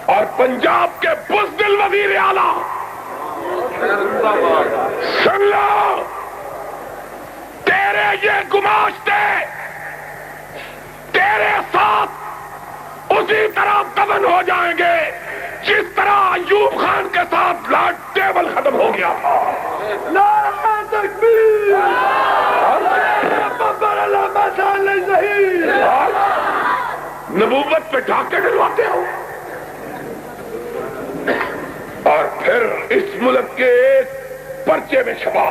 اور پنجاب کے بزدل وزیر اعلیٰ سن لو، تیرے یہ گماشتے تیرے ساتھ اسی طرح دفن ہو جائیں گے جس طرح ایوب خان کے ساتھ لارڈ ٹیبل ختم ہو گیا تھا۔ نعرہ تکبیر، نبوت پہ ڈاکے ڈلواتے ہو، اور پھر اس ملک کے ایک پرچے میں چھپا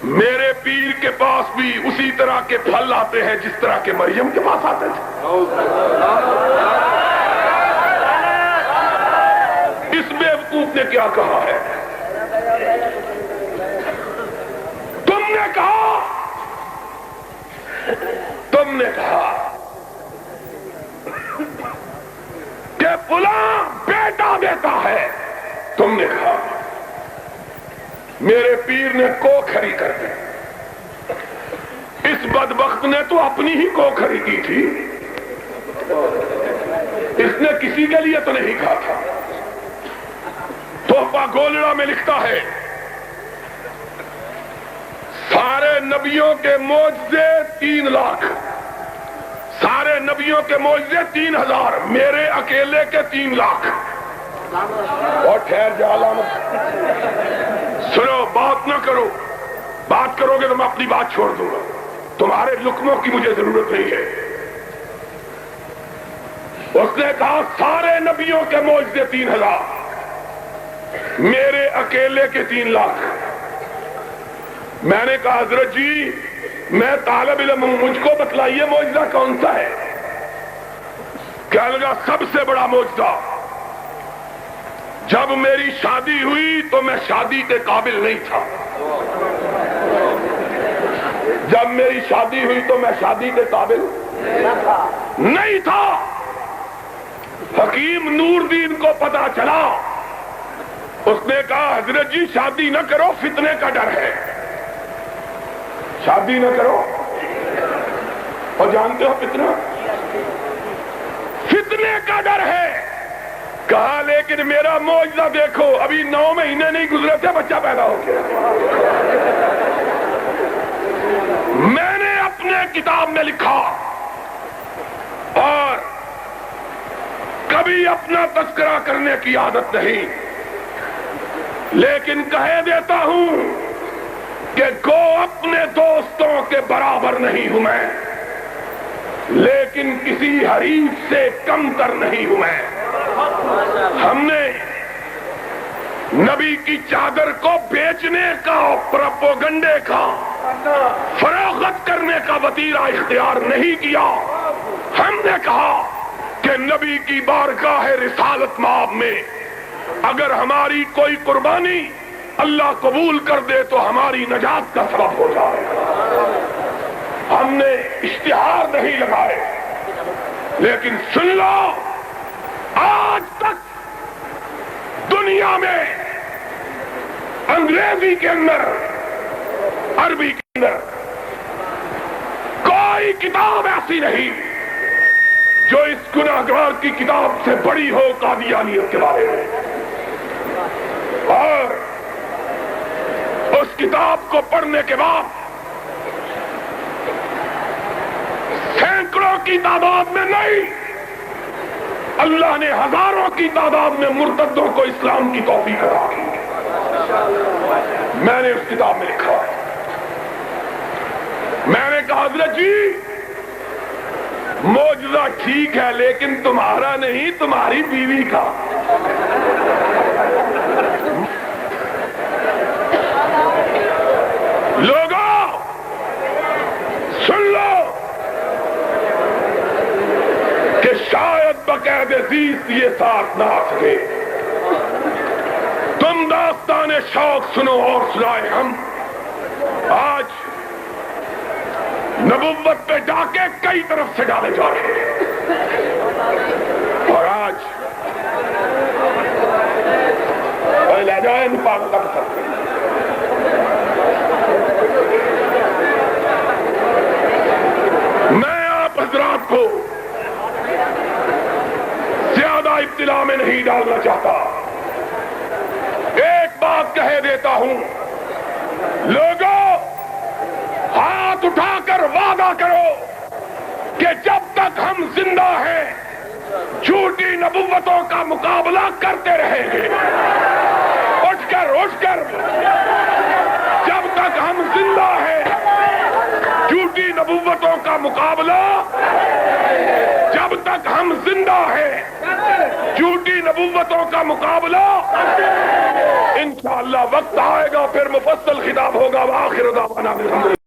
میرے پیر کے پاس بھی اسی طرح کے پھل آتے ہیں جس طرح کے مریم کے پاس آتے تھے۔ اس بیوقوف نے کیا کہا ہے؟ تم نے کہا کہ فلاں بیٹا دیتا ہے، تم نے کہا میرے پیر نے کو کھری کر دی، اس بدبخت نے تو اپنی ہی کو کھری کی تھی، اس نے کسی کے لیے تو نہیں کہا تھا۔ تحفہ گولڑا میں لکھتا ہے سارے نبیوں کے معجزے 3 لاکھ، سارے نبیوں کے معجزے 3000، میرے اکیلے کے 3 لاکھ۔ اور ٹھہر جا علامت، سنو، بات نہ کرو، بات کرو گے تو میں اپنی بات چھوڑ دوں گا، تمہارے لقموں کی مجھے ضرورت نہیں ہے۔ اس نے کہا سارے نبیوں کے معجزے 3000، میرے اکیلے کے 3 لاکھ۔ میں نے کہا حضرت جی میں طالب علم ہوں، مجھ کو بتلائیے معجزہ کون سا ہے؟ کہنے لگا سب سے بڑا معجزہ، جب میری شادی ہوئی تو میں شادی کے قابل نہیں تھا، جب میری شادی ہوئی تو میں شادی کے قابل نہیں تھا۔ حکیم نور دین کو پتا چلا، اس نے کہا حضرت جی شادی نہ کرو، فتنے کا ڈر ہے، شادی نہ کرو۔ اور جانتے ہو فتنے کا ڈر ہے۔ کہا لیکن میرا معجزہ دیکھو، ابھی 9 مہینے نہیں گزرے تھے بچہ پیدا ہو گیا۔ میں نے اپنے کتاب میں لکھا، اور کبھی اپنا تذکرہ کرنے کی عادت نہیں، لیکن کہہ دیتا ہوں کہ گو اپنے دوستوں کے برابر نہیں ہوں میں، لیکن کسی حریف سے کم تر نہیں ہوں میں۔ ہم نے نبی کی چادر کو بیچنے کا، پروپیگنڈے کا، فروخت کرنے کا وتیرہ اختیار نہیں کیا۔ ہم نے کہا کہ نبی کی بارگاہ رسالت مآب میں اگر ہماری کوئی قربانی اللہ قبول کر دے تو ہماری نجات کا سبب ہو جائے گا۔ ہم نے اشتہار نہیں لگائے، لیکن سن لو، آج تک دنیا میں انگریزی کے اندر، عربی کے اندر کوئی کتاب ایسی نہیں جو اس گناہگار کی کتاب سے بڑی ہو قادیانیت کے بارے میں۔ اور اس کتاب کو پڑھنے کے بعد سینکڑوں کی تعداد میں نہیں، اللہ نے ہزاروں کی تعداد میں مرتدوں کو اسلام کی توفیق عطا کی۔ میں نے اس کتاب میں لکھا ہے، میں نے کہا حضرت جی معجزہ ٹھیک ہے لیکن تمہارا نہیں، تمہاری بیوی کا۔ لوگوں سن لو کہ شاید بقید عزیز یہ ساتھ نہ آ سکے۔ تم داستان شوق سنو اور سنائے ہم۔ آج نبوت پہ ڈاکے کئی طرف سے ڈالے جا رہے ہیں، اور آج لے جائے پاگل کا سب۔ میں آپ حضرات کو ابتلا میں نہیں ڈالنا چاہتا. ایک بات کہہ دیتا ہوں، لوگوں ہاتھ اٹھا کر وعدہ کرو کہ جب تک ہم زندہ ہیں جھوٹی نبوتوں کا مقابلہ کرتے رہیں گے. اٹھ کر جب تک ہم زندہ ہیں جھوٹی نبوتوں کا مقابلہ، جب تک ہم زندہ ہیں جھوٹی نبوتوں کا مقابلہ. انشاءاللہ وقت آئے گا پھر مفصل خطاب ہوگا. وآخر دعوانا الحمدللہ.